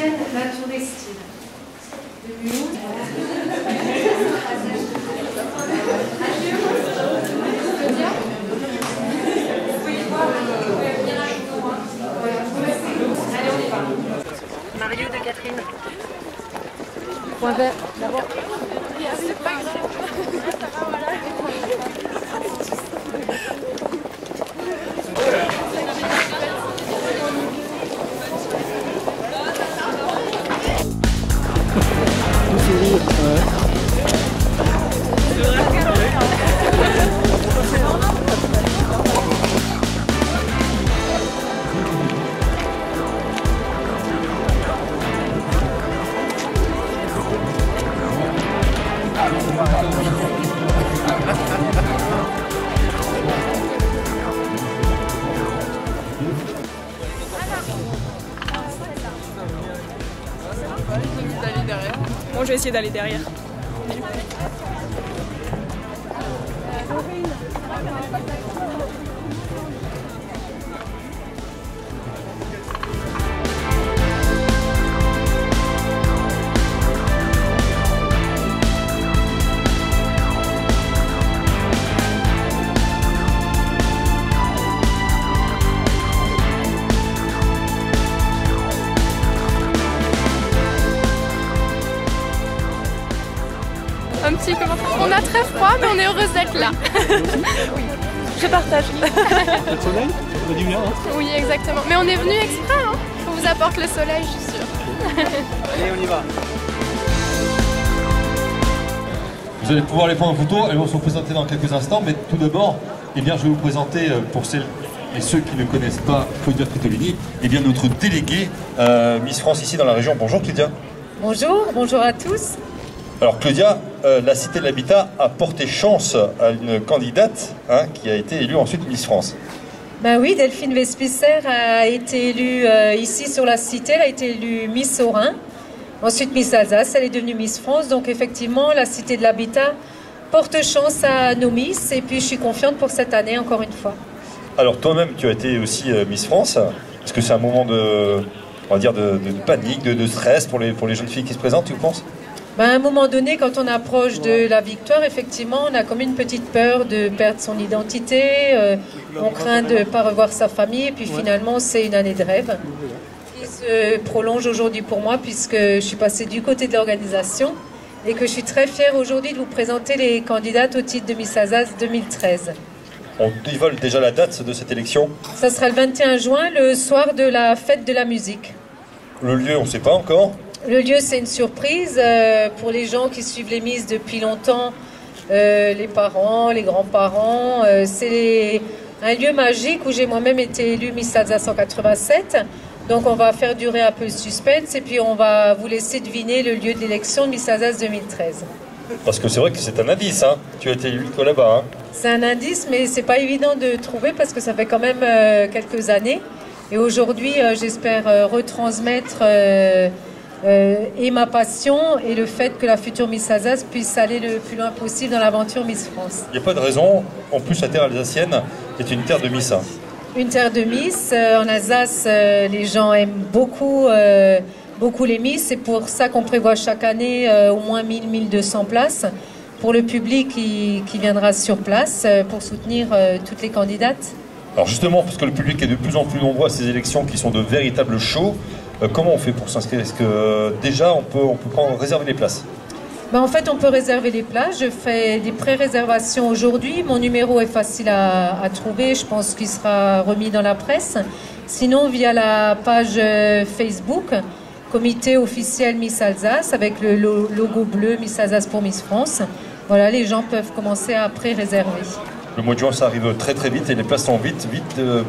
chaîne Naturestyle. Depuis où? Mario de Catherine. Point vert, d'abord. C'est pas grave. Bon, je vais essayer d'aller derrière. Un petit comment on a très froid, mais on est heureuse d'être là. Oui, je partage. Le soleil, ça fait du bien, hein? Oui, exactement. Mais on est venu exprès, hein. On vous apporte le soleil, je suis sûre. Allez, on y va. Vous allez pouvoir les prendre en photo, elles vont se présenter dans quelques instants, mais tout d'abord, eh bien, je vais vous présenter, pour celles et ceux qui ne connaissent pas Claudia Fritolini, eh bien, notre déléguée Miss France ici dans la région. Bonjour Claudia. Bonjour, bonjour à tous. Alors Claudia, la Cité de l'Habitat a porté chance à une candidate qui a été élue ensuite Miss France. Ben oui, Delphine Vespicer a été élue ici sur la Cité, elle a été élue Miss Haut-Rhin, ensuite Miss Alsace, elle est devenue Miss France, donc effectivement la Cité de l'Habitat porte chance à nos Miss et puis je suis confiante pour cette année encore une fois. Alors toi-même tu as été aussi Miss France, est-ce que c'est un moment de, on va dire de panique, de stress pour les jeunes filles qui se présentent, tu penses? Ben, à un moment donné, quand on approche de la victoire, effectivement, on a comme une petite peur de perdre son identité, on craint de ne pas revoir sa famille, et puis finalement, c'est une année de rêve qui se prolonge aujourd'hui pour moi, puisque je suis passée du côté de l'organisation, et que je suis très fière aujourd'hui de vous présenter les candidates au titre de Miss Alsace 2013. On dévoile déjà la date de cette élection? Ça sera le 21 juin, le soir de la fête de la musique. Le lieu, on ne sait pas encore? Le lieu, c'est une surprise pour les gens qui suivent les Miss depuis longtemps, les parents, les grands-parents. C'est un lieu magique où j'ai moi-même été élue Miss Alsace en 87. Donc on va faire durer un peu le suspense et puis on va vous laisser deviner le lieu de l'élection de Miss Alsace 2013. Parce que c'est vrai que c'est un indice, hein. Tu as été élue toi là-bas. Hein. C'est un indice, mais c'est pas évident de trouver parce que ça fait quand même quelques années. Et aujourd'hui, j'espère retransmettre... et ma passion et le fait que la future Miss Alsace puisse aller le plus loin possible dans l'aventure Miss France. Il n'y a pas de raison, en plus la terre alsacienne est une terre de Miss. Une terre de Miss, en Alsace les gens aiment beaucoup, beaucoup les Miss, c'est pour ça qu'on prévoit chaque année au moins 1000-1200 places pour le public qui viendra sur place pour soutenir toutes les candidates. Alors justement, parce que le public est de plus en plus nombreux à ces élections qui sont de véritables shows, comment on fait pour s'inscrire? Est-ce que déjà on peut réserver les places? Ben, en fait, on peut réserver les places. Je fais des pré-réservations aujourd'hui. Mon numéro est facile à trouver. Je pense qu'il sera remis dans la presse. Sinon, via la page Facebook, comité officiel Miss Alsace, avec le logo bleu Miss Alsace pour Miss France. Voilà, les gens peuvent commencer à pré-réserver. Le mois de juin, ça arrive très très vite et les places sont vite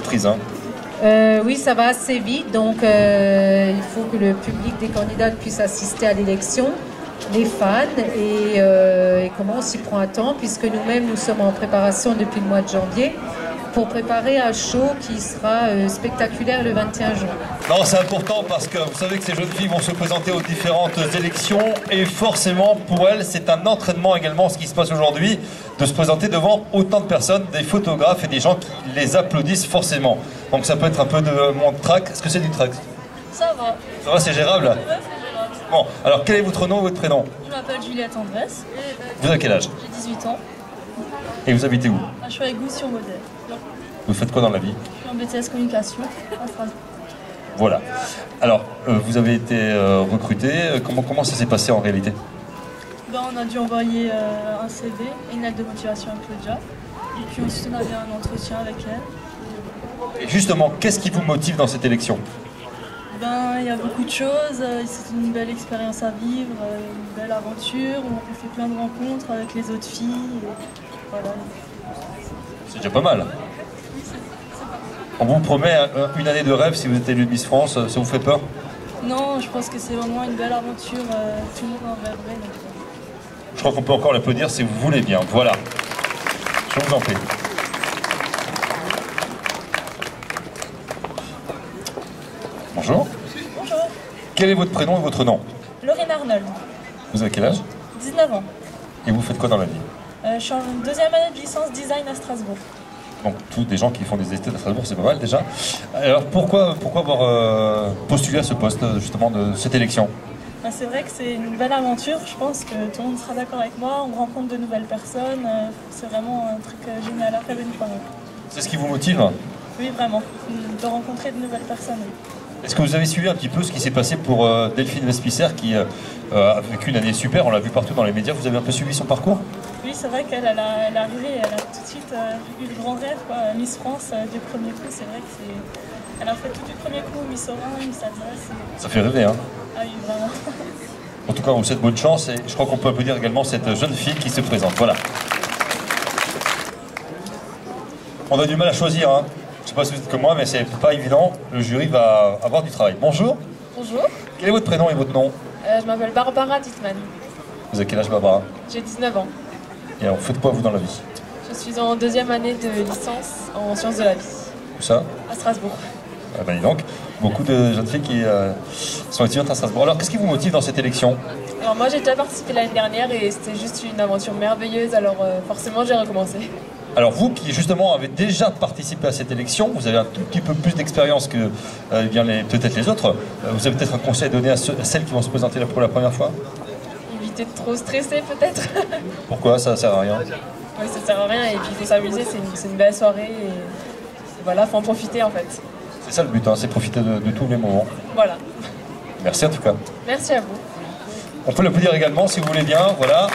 prises. Hein. Oui, ça va assez vite, donc il faut que le public des candidats puisse assister à l'élection, les fans, et comment on s'y prend à temps, puisque nous-mêmes, nous sommes en préparation depuis le mois de janvier, pour préparer un show qui sera spectaculaire le 21 juin. Non, c'est important parce que vous savez que ces jeunes filles vont se présenter aux différentes élections et forcément pour elles c'est un entraînement également ce qui se passe aujourd'hui de se présenter devant autant de personnes, des photographes et des gens qui les applaudissent forcément. Donc ça peut être un peu de mon track. Est-ce que c'est du track? Ça va. Ça va, c'est gérable? Bon, alors quel est votre nom et votre prénom? Je m'appelle Juliette Andrès. Vous avez quel âge? J'ai 18 ans. Et vous habitez où? Je suis avec Goût-sur-Modèle. Vous faites quoi dans la vie? Je suis en BTS Communication à Strasbourg. Voilà. Alors, vous avez été recruté. Comment ça s'est passé en réalité? Ben, on a dû envoyer un CV et une lettre de motivation à Claudia. Et puis ensuite, on avait un entretien avec elle. Et justement, qu'est-ce qui vous motive dans cette élection? Ben, il y a beaucoup de choses. C'est une belle expérience à vivre, une belle aventure. On fait plein de rencontres avec les autres filles. Et voilà. C'est déjà pas mal. On vous promet une année de rêve si vous êtes élu Miss France. Ça vous fait peur? Non, je pense que c'est vraiment une belle aventure. Tout le monde en rêverait. Donc... Je crois qu'on peut encore l'applaudir si vous voulez bien. Voilà. Je vous en prie. Bonjour. Bonjour. Quel est votre prénom et votre nom? Laurine Arnold, Vous avez quel âge? 19 ans. Et vous faites quoi dans la vie? Je suis en deuxième année de licence design à Strasbourg. Donc tous des gens qui font des études à Strasbourg, c'est pas mal déjà. Alors pourquoi avoir postulé à ce poste justement de cette élection? C'est vrai que c'est une belle aventure, je pense que tout le monde sera d'accord avec moi, on rencontre de nouvelles personnes, c'est vraiment un truc génial à faire une fois. C'est ce qui vous motive? Oui, vraiment, de rencontrer de nouvelles personnes. Est-ce que vous avez suivi un petit peu ce qui s'est passé pour Delphine Vespicer qui a vécu une année super, on l'a vu partout dans les médias, vous avez un peu suivi son parcours? Oui, c'est vrai qu'elle est arrivée, elle a tout de suite eu le grand rêve, quoi. Miss France du premier coup, c'est vrai que elle a fait tout du premier coup, Miss Orin, Miss Alsace. Ça fait rêver, hein? Ah oui, vraiment. En tout cas, on vous souhaite bonne chance et je crois qu'on peut applaudir également cette jeune fille qui se présente. Voilà. On a du mal à choisir, hein. Je ne sais pas si vous êtes comme moi, mais c'est pas évident. Le jury va avoir du travail. Bonjour. Bonjour, Quel est votre prénom et votre nom? je m'appelle Barbara Dittmann. Vous avez quel âge, Barbara? J'ai 19 ans. Et alors, faites quoi vous dans la vie? Je suis en deuxième année de licence en sciences de la vie Où ça? à Strasbourg. Ah ben dis donc, beaucoup de jeunes filles qui sont étudiantes à Strasbourg. Alors, qu'est-ce qui vous motive dans cette élection? Alors moi j'ai déjà participé l'année dernière et c'était juste une aventure merveilleuse, alors forcément j'ai recommencé. Alors vous qui justement avez déjà participé à cette élection, vous avez un tout petit peu plus d'expérience que peut-être les autres. Vous avez peut-être un conseil à donner à celles qui vont se présenter là pour la première fois? Éviter de trop stresser peut-être. Pourquoi? Ça sert à rien. Oui, ça sert à rien et puis il faut s'amuser, c'est une belle soirée et voilà, faut en profiter en fait. C'est ça le but, hein, c'est profiter de tous les moments. Voilà. Merci en tout cas. Merci à vous. On peut l'applaudir également si vous voulez bien, voilà.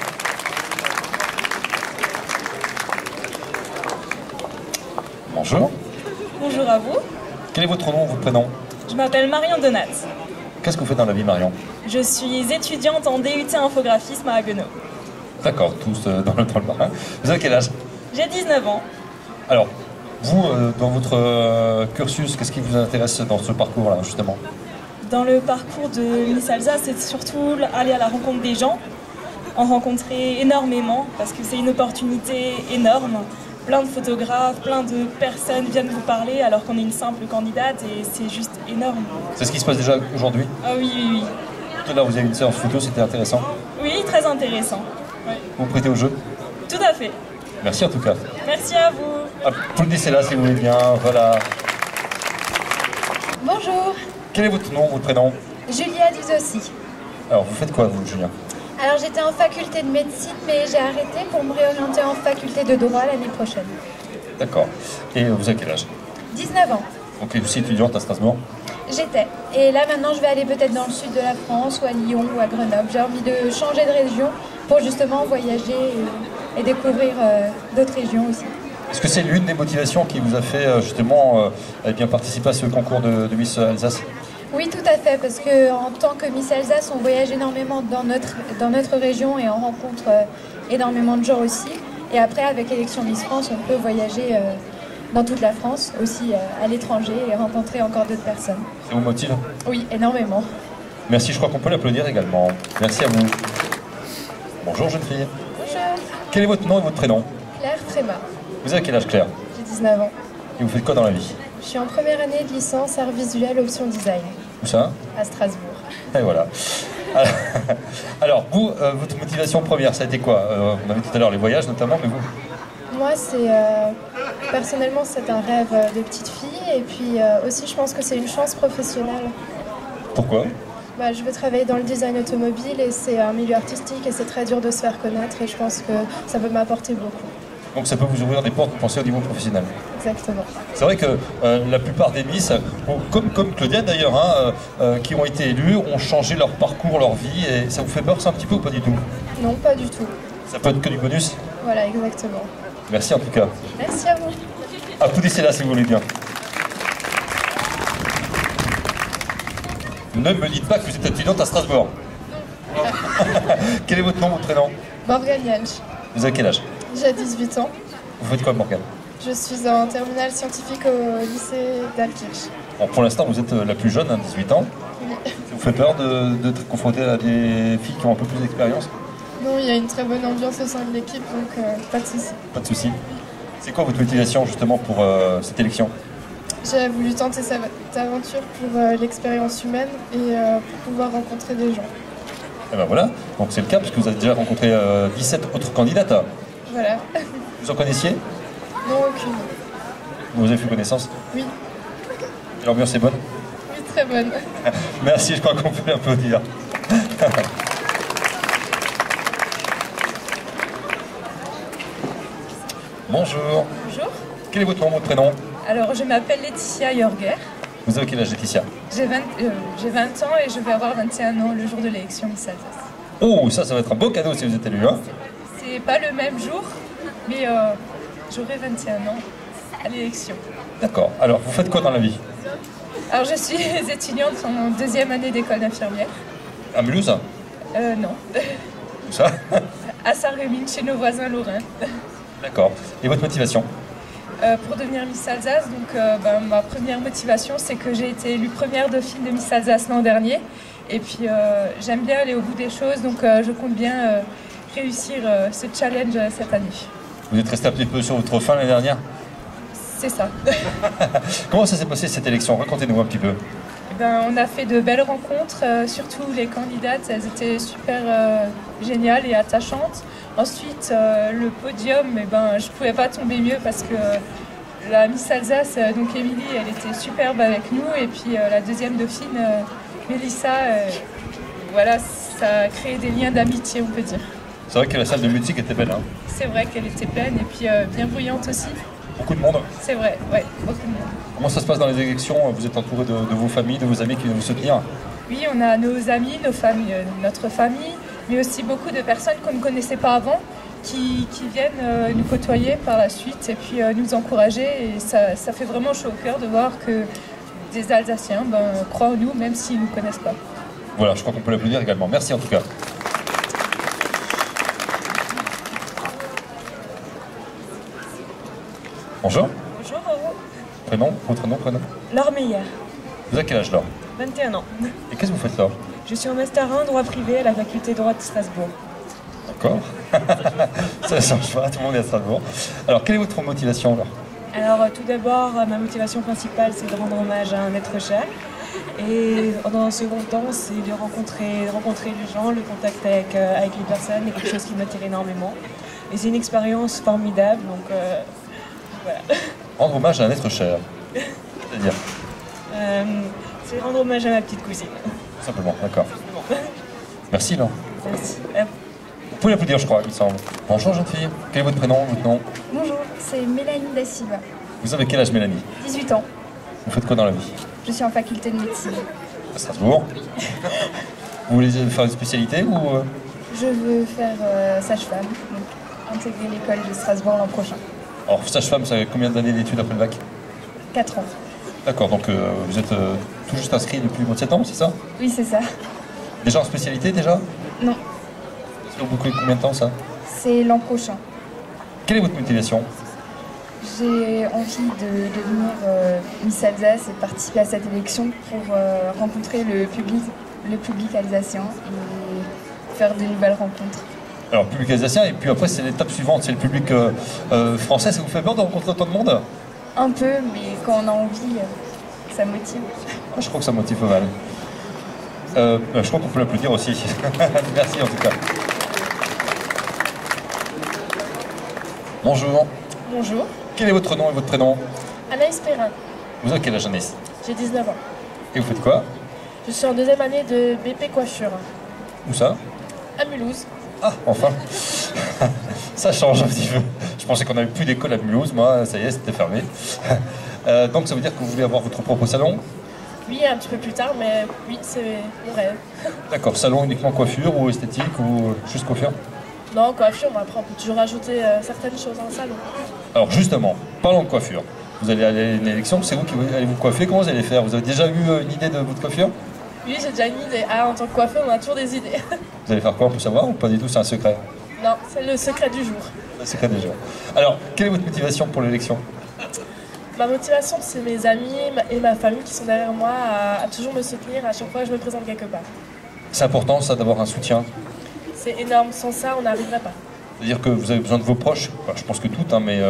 Bonjour. Bonjour à vous, Quel est votre nom, votre prénom? je m'appelle Marion Donat. Qu'est-ce que vous faites dans la vie, Marion? Je suis étudiante en DUT infographisme à Haguenau. D'accord, tous dans le marin. Vous avez quel âge? J'ai 19 ans. Alors, vous, dans votre cursus, qu'est-ce qui vous intéresse dans ce parcours-là, justement? Dans le parcours de Miss Alsace, c'est surtout aller à la rencontre des gens, en rencontrer énormément, parce que c'est une opportunité énorme. Plein de photographes, plein de personnes viennent vous parler alors qu'on est une simple candidate et c'est juste énorme. C'est ce qui se passe déjà aujourd'hui? Ah oui, oui, oui. Tout à l'heure, vous avez une séance photo, c'était intéressant. Oui, très intéressant. Oui. Vous prêtez au jeu? Tout à fait. Merci en tout cas. Merci à vous. Applaudissez là si vous voulez bien, voilà. Bonjour, Quel est votre nom, votre prénom? Julia Duzossi. Alors, vous faites quoi, vous, Julien? Alors j'étais en faculté de médecine, mais j'ai arrêté pour me réorienter en faculté de droit l'année prochaine. D'accord. Et vous avez quel âge? 19 ans, Donc, aussi étudiante à Strasbourg? j'étais. Et là maintenant je vais aller peut-être dans le sud de la France, ou à Lyon, ou à Grenoble. J'ai envie de changer de région pour justement voyager et découvrir d'autres régions aussi. Est-ce que c'est l'une des motivations qui vous a fait justement bien participer à ce concours de Miss Alsace? Oui, tout à fait, parce qu'en tant que Miss Alsace, on voyage énormément dans notre région et on rencontre énormément de gens aussi. Et après, avec l'élection Miss France, on peut voyager dans toute la France, aussi à l'étranger et rencontrer encore d'autres personnes. Ça vous motive? Oui, énormément. Merci, je crois qu'on peut l'applaudir également. Merci à vous. Bonjour, jeune fille. Bonjour, Quel est votre nom et votre prénom? Claire Fréma, Vous avez quel âge, Claire? j'ai 19 ans. Et vous faites quoi dans la vie? Je suis en première année de licence art visuel option design Où ça? à Strasbourg. Et voilà. Alors, vous, votre motivation première, ça a été quoi? On avait tout à l'heure les voyages notamment, mais vous? Moi, personnellement, c'est un rêve de petite fille. Et puis aussi, je pense que c'est une chance professionnelle Pourquoi? Je veux travailler dans le design automobile et c'est un milieu artistique et c'est très dur de se faire connaître et je pense que ça peut m'apporter beaucoup. Donc ça peut vous ouvrir des portes, vous pensez, au niveau professionnel. Exactement. C'est vrai que la plupart des Miss, comme Claudienne d'ailleurs, qui ont été élues, ont changé leur parcours, leur vie, et ça vous fait peur ça un petit peu ou pas du tout? Non, pas du tout. Ça peut être que du bonus? Voilà, exactement. Merci en tout cas. Merci à vous. Applaudissez là si vous voulez bien. Ne me dites pas que vous êtes étudiante à Strasbourg. Quel est votre nom, votre prénom? Morgane Jansch. Vous avez quel âge? J'ai 18 ans. Vous faites quoi, Morgane? Je suis en terminale scientifique au lycée d'Alkirch. Bon, pour l'instant, vous êtes la plus jeune, 18 ans. Oui. Ça vous fait peur d'être confronté à des filles qui ont un peu plus d'expérience? Non, il y a une très bonne ambiance au sein de l'équipe, donc pas de souci. Pas de souci. C'est quoi votre motivation justement pour cette élection? J'ai voulu tenter cette aventure pour l'expérience humaine et pour pouvoir rencontrer des gens. Et ben voilà, donc c'est le cas parce que vous avez déjà rencontré 17 autres candidates. Voilà. Vous en connaissiez? Non, aucune. Vous avez fait connaissance? Oui. Et l'ambiance est bonne? Oui, très bonne. Merci, je crois qu'on peut l'applaudir. Bonjour. Bonjour. Quel est votre nom, votre prénom? Alors, je m'appelle Laetitia Jorger. Vous avez quel âge, Laetitia? J'ai 20 ans et je vais avoir 21 ans le jour de l'élection Miss Alsace. Oh, ça va être un beau cadeau si vous êtes élu, hein? C'est pas le même jour, mais j'aurai 21 ans à l'élection. D'accord. Alors, vous faites quoi dans la vie? Alors, je suis étudiante en deuxième année d'école d'infirmière. À Mulhouse? Non. Où ça? À Saint-Rémy, chez nos voisins lorrains. D'accord. Et votre motivation? Pour devenir Miss Alsace, donc ma première motivation, c'est que j'ai été élue première dauphine de Miss Alsace l'an dernier. Et puis j'aime bien aller au bout des choses, donc je compte bien réussir ce challenge cette année. Vous êtes resté un petit peu sur votre faim l'année dernière? C'est ça. Comment ça s'est passé cette élection? Racontez-nous un petit peu. On a fait de belles rencontres, surtout les candidates, elles étaient super géniales et attachantes. Ensuite, le podium, je ne pouvais pas tomber mieux parce que la Miss Alsace, donc Émilie, elle était superbe avec nous. Et puis la deuxième dauphine, Mélissa, voilà, ça a créé des liens d'amitié, on peut dire. C'est vrai que la salle de musique était belle, hein? C'est vrai qu'elle était pleine et puis bien bruyante aussi. Beaucoup de monde? C'est vrai, ouais, beaucoup de monde. Comment ça se passe dans les élections? Vous êtes entouré de vos familles, de vos amis qui viennent vous soutenir? Oui, on a nos amis, nos familles, notre famille, mais aussi beaucoup de personnes qu'on ne connaissait pas avant, qui viennent nous côtoyer par la suite et puis nous encourager. Et ça fait vraiment chaud au cœur de voir que des Alsaciens croient en nous, même s'ils ne nous connaissent pas. Voilà, je crois qu'on peut l'applaudir également. Merci en tout cas. Bonjour. Bonjour. Prénom, votre nom, prénom? Laure Meyer. Vous avez quel âge, Laure? 21 ans. Et qu'est-ce que vous faites là? Je suis en Master 1 droit privé à la faculté de droit de Strasbourg. D'accord. Ça ne change pas, tout le monde est à Strasbourg. Alors, quelle est votre motivation, Laure? Alors, tout d'abord, ma motivation principale, c'est de rendre hommage à un être cher. Et dans un second temps, c'est de rencontrer les gens, le contact avec les personnes, est quelque chose qui m'attire énormément. Et c'est une expérience formidable, donc voilà. Rendre hommage à un être cher. C'est-à-dire? C'est rendre hommage à ma petite cousine. Simplement, d'accord. Merci, Laure. Merci. Vous pouvez l'applaudir, je crois, il me semble. Bonjour, jeune fille. Quel est votre prénom, votre nom? Bonjour, c'est Mélanie Da Silva. Vous avez quel âge, Mélanie? 18 ans. Vous faites quoi dans la vie? Je suis en faculté de médecine. À Strasbourg. Vous voulez faire une spécialité ou Je veux faire sage-femme, donc intégrer l'école de Strasbourg l'an prochain. Alors, sage-femme, ça fait combien d'années d'études après le bac? 4 ans. D'accord, donc vous êtes tout juste inscrit depuis 27 ans, c'est ça? Oui, c'est ça. Déjà en spécialité, déjà? Non. Ça vous coûte combien de temps, ça? C'est l'an prochain. Quelle est votre motivation? J'ai envie de devenir Miss Alsace et participer à cette élection pour rencontrer le public alsacien et faire de nouvelles rencontres. Alors, public alsacien, et puis après, c'est l'étape suivante, c'est le public français. Ça vous fait peur de rencontrer autant de monde? Un peu, mais quand on a envie, ça motive. Ah, je crois que ça motive pas mal. Je crois qu'on peut l'applaudir aussi. Merci en tout cas. Bonjour. Bonjour. Quel est votre nom et votre prénom? Anaïs Perrin. Vous avez quel âge, Anaïs? J'ai 19 ans. Et vous faites quoi? Je suis en deuxième année de BP coiffure. Où ça? À Mulhouse. Ah, enfin. Ça change un petit peu. Je pensais qu'on n'avait plus d'école à Mulhouse, moi, ça y est, c'était fermé. Donc ça veut dire que vous voulez avoir votre propre salon? Oui, un petit peu plus tard, mais oui, c'est mon rêve. D'accord, salon uniquement coiffure ou esthétique ou juste coiffure? Non, coiffure, mais après on peut toujours ajouter certaines choses dans le salon. Alors justement, parlons de coiffure. Vous allez aller à une élection, c'est vous qui allez vous coiffer, comment vous allez faire? Vous avez déjà eu une idée de votre coiffure? Oui, j'ai déjà une idée. Ah, en tant que coiffeur, on a toujours des idées. Vous allez faire quoi, on peut savoir ou pas du tout, c'est un secret? Non, c'est le secret du jour. Le secret des jours. Alors, quelle est votre motivation pour l'élection? Ma motivation, c'est mes amis et ma famille qui sont derrière moi à toujours me soutenir à chaque fois que je me présente quelque part. C'est important ça d'avoir un soutien? C'est énorme, sans ça, on n'arriverait pas. C'est-à-dire que vous avez besoin de vos proches? Enfin, je pense que toutes, hein, mais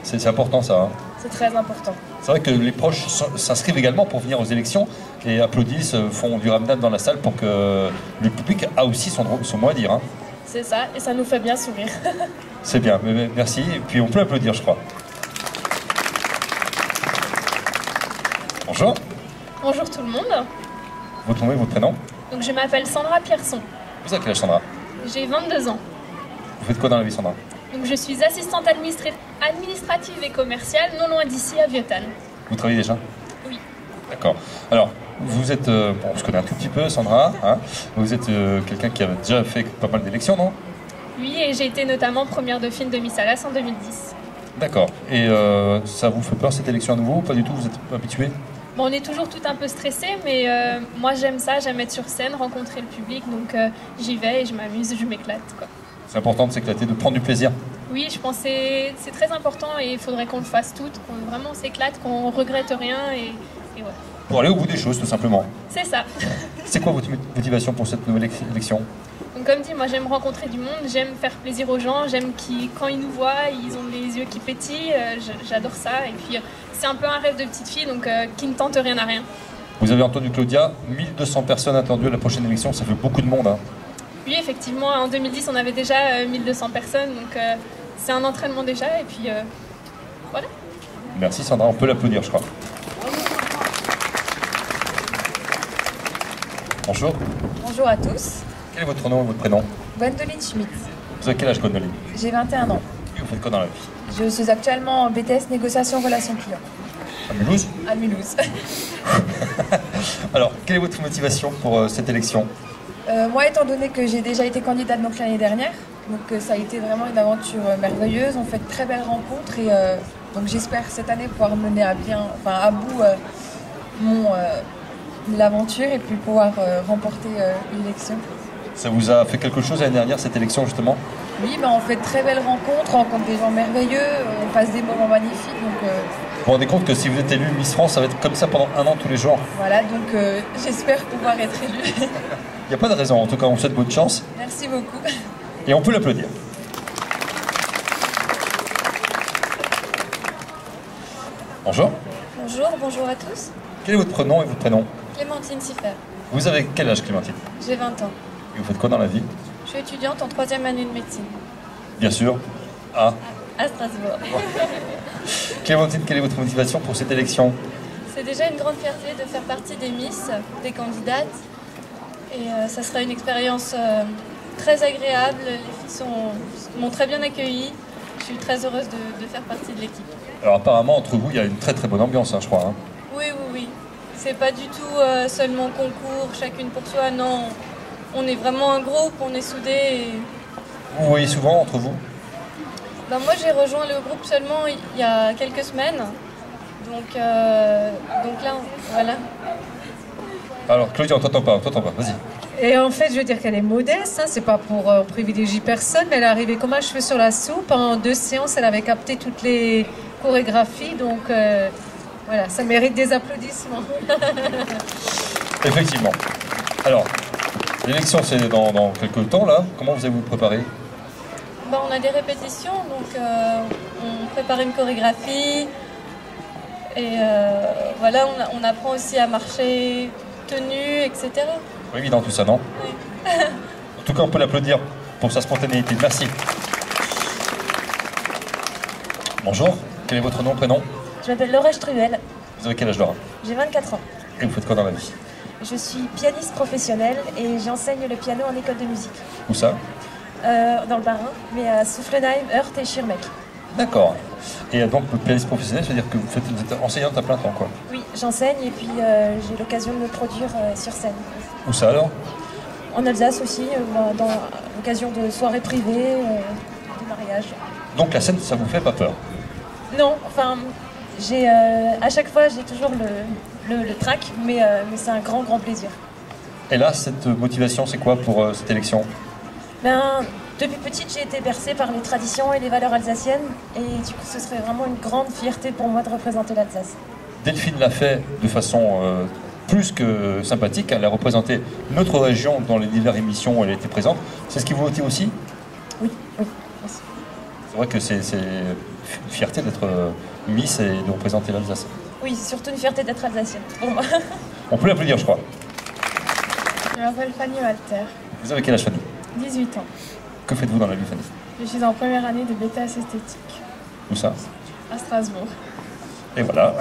c'est important ça. Hein. C'est très important. C'est vrai que les proches s'inscrivent également pour venir aux élections et applaudissent, font du ramenade dans la salle pour que le public a aussi son mot à dire. Hein. C'est ça, et ça nous fait bien sourire. C'est bien, mais merci. Et puis on peut applaudir, je crois. Bonjour. Bonjour tout le monde. Votre nom et votre prénom? Donc je m'appelle Sandra Pierson. Vous avez quel âge, Sandra? J'ai 22 ans. Vous faites quoi dans la vie, Sandra? Donc je suis assistante administrative et commerciale, non loin d'ici, à Vieuxtanne. Vous travaillez déjà? Oui. D'accord. Alors, vous êtes, bon, on se connaît un tout petit peu, Sandra, hein. Vous êtes quelqu'un qui a déjà fait pas mal d'élections, non? Oui, et j'ai été notamment première dauphine de Miss Allas en 2010. D'accord. Et ça vous fait peur cette élection à nouveau ou pas du tout? Vous êtes habitué? Bon, on est toujours tout un peu stressé, mais moi j'aime ça, j'aime être sur scène, rencontrer le public, donc j'y vais et je m'amuse, je m'éclate, quoi. C'est important de s'éclater, de prendre du plaisir. Oui, je pense que c'est très important et il faudrait qu'on le fasse toutes, qu'on vraiment s'éclate, qu'on regrette rien et voilà. Pour aller au bout des choses, tout simplement. C'est ça. C'est quoi votre motivation pour cette nouvelle élection? Donc comme dit, moi j'aime rencontrer du monde, j'aime faire plaisir aux gens, j'aime quand ils nous voient, ils ont les yeux qui pétillent, j'adore ça. Et puis c'est un peu un rêve de petite fille, donc qui ne tente rien à rien. Vous avez entendu Claudia, 1200 personnes attendues à la prochaine élection, ça fait beaucoup de monde. Hein. Oui, effectivement, en 2010 on avait déjà 1200 personnes, donc c'est un entraînement déjà, et puis voilà. Merci Sandra, on peut l'applaudir je crois. Bonjour. Bonjour à tous. Quel est votre nom et votre prénom? Gwendoline Schmitt. Vous avez quel âge, Gwendoline? J'ai 21 ans. Et vous faites quoi dans la vie? Je suis actuellement en BTS Négociation Relations Clients. À Mulhouse? À Mulhouse. Alors, quelle est votre motivation pour cette élection? Moi, étant donné que j'ai déjà été candidate donc l'année dernière, donc ça a été vraiment une aventure merveilleuse. On fait de très belles rencontres et donc j'espère cette année pouvoir mener à bout l'aventure et puis pouvoir remporter l'élection. Ça vous a fait quelque chose l'année dernière, cette élection, justement? Oui, on fait de très belles rencontres, on rencontre des gens merveilleux, on passe des moments magnifiques. Donc, vous vous rendez compte que si vous êtes élu Miss France, ça va être comme ça pendant un an tous les jours? Voilà, donc j'espère pouvoir être élue. Il n'y a pas de raison, en tout cas, on vous souhaite bonne chance. Merci beaucoup. Et on peut l'applaudir. Bonjour. Bonjour à tous. Quel est votre prénom et votre prénom? Clémentine Siffer. Vous avez quel âge, Clémentine? J'ai 20 ans. Et vous faites quoi dans la vie? Je suis étudiante en 3e année de médecine. Bien sûr. À Strasbourg. Clémentine, quelle est votre motivation pour cette élection? C'est déjà une grande fierté de faire partie des Miss, des candidates. Et ça sera une expérience très agréable. Les filles m'ont très bien accueillie. Je suis très heureuse de faire partie de l'équipe. Alors apparemment, entre vous, il y a une très très bonne ambiance, hein, je crois. Hein. Oui. C'est pas du tout seulement concours, chacune pour soi. Non, on est vraiment un groupe, on est soudés. Et... Vous voyez souvent entre vous? Moi, j'ai rejoint le groupe seulement il y a quelques semaines. Donc là, voilà. Alors, Claudia, on t'entend pas, vas-y. Et en fait, je veux dire qu'elle est modeste, hein, c'est pas pour privilégier personne, mais elle est arrivée comme un cheveu sur la soupe. En 2 séances, elle avait capté toutes les chorégraphies, donc voilà, ça mérite des applaudissements. Effectivement. Alors, l'élection, c'est dans quelques temps, là. Comment vous allez vous préparer? On a des répétitions, donc on prépare une chorégraphie. Et voilà, on apprend aussi à marcher, tenue, etc. Pas évident tout ça, non? Oui. En tout cas, on peut l'applaudir pour sa spontanéité. Merci. Bonjour, quel est votre nom, prénom? Je m'appelle Laura Struel. Vous avez quel âge, Laura? J'ai 24 ans. Et vous faites quoi dans la vie? Je suis pianiste professionnelle et j'enseigne le piano en école de musique. Où ça? Dans le Bas-Rhin, mais à Soufflenheim, Heurt et Schirmeck. D'accord. Et donc, le pianiste professionnel, c'est-à-dire que vous êtes enseignante à plein temps, quoi? Oui, j'enseigne et puis j'ai l'occasion de me produire sur scène. Où ça alors? En Alsace aussi, dans l'occasion de soirées privées, de mariages. Donc la scène, ça vous fait pas peur? Non, enfin, à chaque fois j'ai toujours le trac, mais c'est un grand plaisir. Et là, cette motivation, c'est quoi pour cette élection? Depuis petite, j'ai été bercée par les traditions et les valeurs alsaciennes, et du coup, ce serait vraiment une grande fierté pour moi de représenter l'Alsace. Delphine l'a fait de façon plus que sympathique. Elle a représenté notre région dans les diverses émissions où elle était présente. C'est ce qui vous motive aussi? Oui. C'est vrai que c'est une fierté d'être Miss et de représenter l'Alsace. Oui, c'est surtout une fierté d'être alsacienne pour moi. On peut l'applaudir, je crois. Je m'appelle Fanny Walter. Vous avez quel âge, Fanny? 18 ans. Que faites-vous dans la vie, Fanny? Je suis en première année de BTS esthétique. Où ça? À Strasbourg. Et voilà.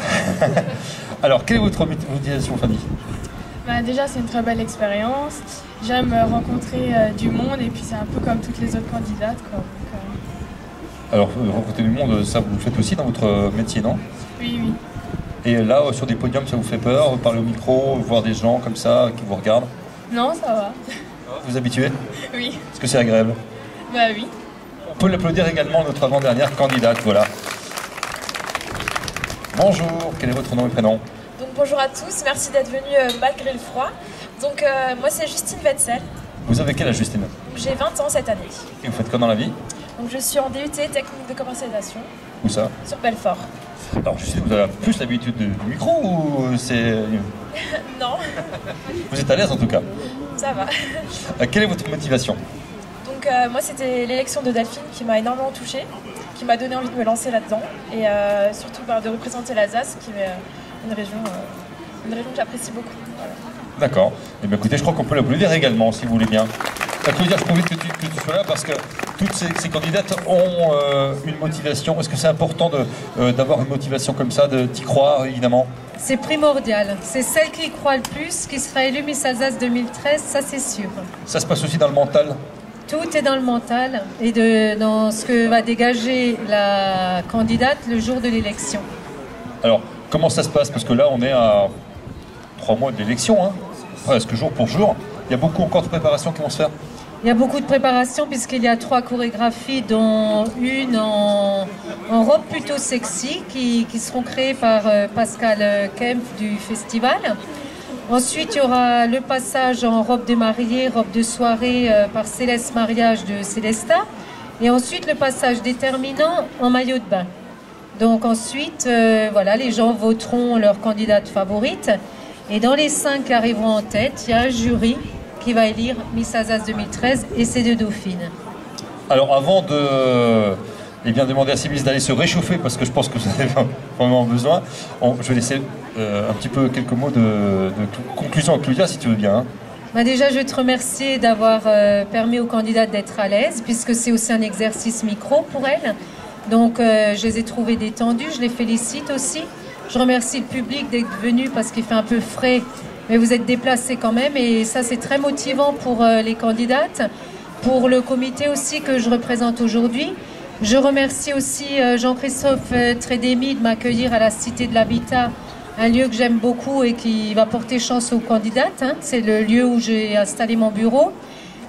Alors, quelle est votre motivation, Fanny? Déjà, c'est une très belle expérience. J'aime rencontrer du monde et puis c'est un peu comme toutes les autres candidates, quoi. Alors, rencontrer du monde, ça vous le faites aussi dans votre métier, non? Oui. Et là, sur des podiums, ça vous fait peur? Parler au micro, voir des gens comme ça qui vous regardent? Non, ça va. Vous vous habituez? Oui. Est-ce que c'est agréable? Oui. On peut l'applaudir également, notre avant-dernière candidate, voilà. Bonjour, quel est votre nom et prénom? Donc bonjour à tous, merci d'être venus malgré le froid. Donc moi c'est Justine Wetzel. Vous avez quel âge, Justine? J'ai 20 ans cette année. Et vous faites quoi dans la vie? Donc je suis en DUT technique de commercialisation. Où ça? Sur Belfort. Alors Justine, vous avez plus l'habitude du micro ou c'est... Non. Vous êtes à l'aise en tout cas? Ça va. Quelle est votre motivation? Donc moi c'était l'élection de Delphine qui m'a énormément touchée, qui m'a donné envie de me lancer là-dedans et surtout de représenter l'Alsace qui est une région que j'apprécie beaucoup. Voilà. D'accord. Et bien écoutez, je crois qu'on peut l'applaudir également si vous voulez bien. Claudia, je profite que tu sois là parce que toutes ces candidates ont une motivation. Est-ce que c'est important d'avoir une motivation comme ça, d'y croire évidemment? C'est primordial. C'est celle qui y croit le plus qui sera élue Miss Alsace 2013, ça c'est sûr. Ça se passe aussi dans le mental? Tout est dans le mental et dans ce que va dégager la candidate le jour de l'élection. Alors, comment ça se passe? Parce que là, on est à 3 mois de l'élection, hein, presque jour pour jour. Il y a beaucoup encore de préparations qui vont se faire? Il y a beaucoup de préparations puisqu'il y a 3 chorégraphies, dont une en robe plutôt sexy qui seront créées par Pascal Kempf du festival. Ensuite, il y aura le passage en robe de mariée, robe de soirée par Céleste Mariage de Célesta. Et ensuite, le passage déterminant en maillot de bain. Donc ensuite, voilà, les gens voteront leur candidate favorite. Et dans les 5 qui arriveront en tête, il y a un jury qui va élire Miss Alsace 2013 et ses 2 dauphines. Alors avant de demander à Sybille d'aller se réchauffer, parce que je pense que vous avez vraiment besoin, je vais laisser un petit peu quelques mots de conclusion à Claudia, si tu veux bien. Déjà, je vais te remercier d'avoir permis aux candidates d'être à l'aise, puisque c'est aussi un exercice micro pour elles. Donc, je les ai trouvées détendues, je les félicite aussi. Je remercie le public d'être venu parce qu'il fait un peu frais, mais vous êtes déplacés quand même, et ça, c'est très motivant pour les candidates, pour le comité aussi que je représente aujourd'hui. Je remercie aussi Jean-Christophe Trédémy de m'accueillir à la Cité de l'Habitat, un lieu que j'aime beaucoup et qui va porter chance aux candidates. C'est le lieu où j'ai installé mon bureau.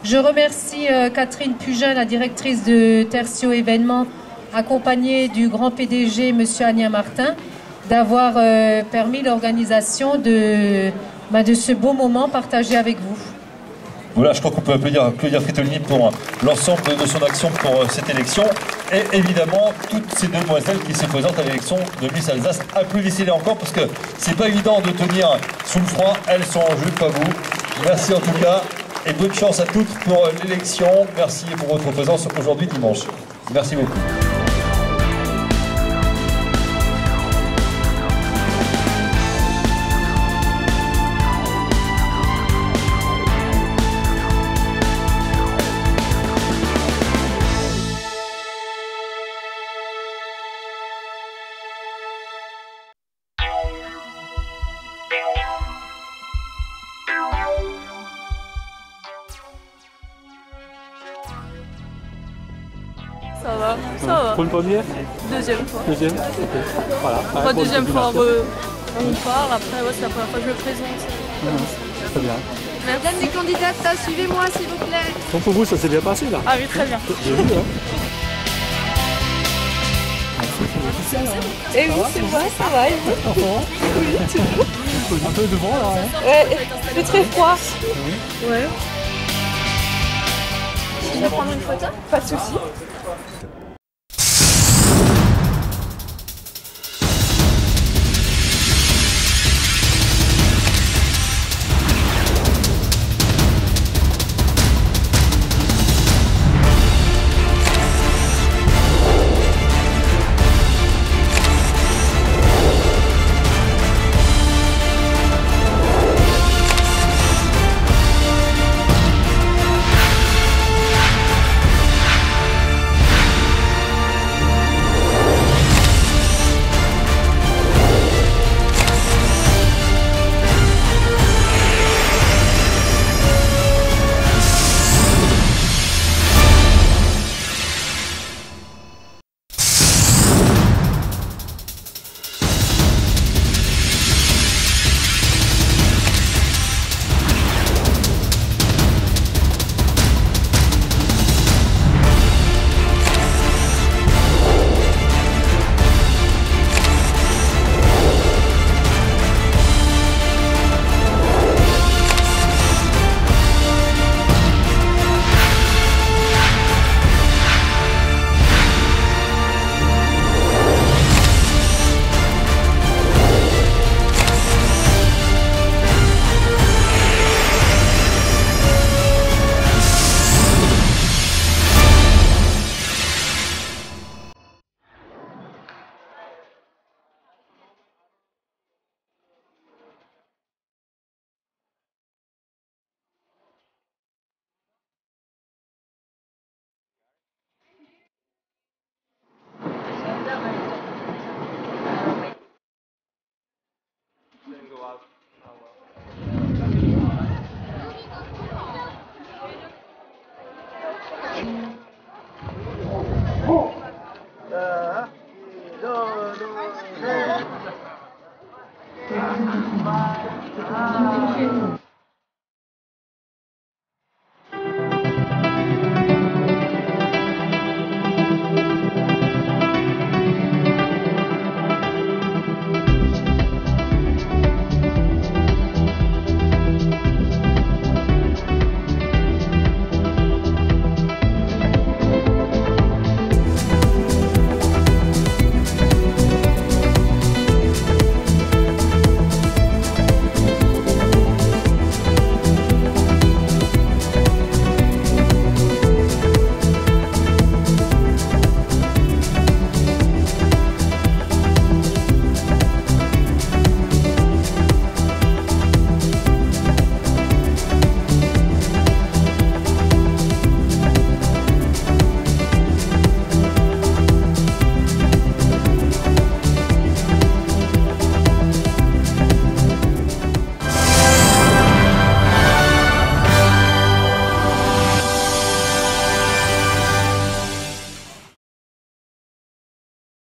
Je remercie Catherine Pugin, la directrice de Tertio Événements, accompagnée du grand PDG, M. Agnès Martin, d'avoir permis l'organisation de ce beau moment partagé avec vous. Voilà, je crois qu'on peut applaudir Claudia Fritolini pour l'ensemble de son action pour cette élection. Et évidemment, toutes ces demoiselles qui se présentent à l'élection de Miss Alsace. Applaudissez-les encore parce que c'est pas évident de tenir sous le froid. Elles sont en jeu, pas vous. Merci en tout cas et bonne chance à toutes pour l'élection. Merci pour votre présence aujourd'hui dimanche. Merci beaucoup. Ça va, ça va. Pour une première? Deuxième fois. Deuxième? Ok. Voilà. Enfin, deuxième fois, on parle, après ouais, c'est la première fois que je le présente. Très bien. Madame des candidates, suivez-moi s'il vous plaît. Donc pour vous, ça s'est bien passé là? Ah oui, très bien. J'ai vu, hein. Et oui, c'est moi, ça va. Un peu de vent là, hein? Ouais, c'est très froid. Ouais. Je vais prendre une photo? Pas de soucis.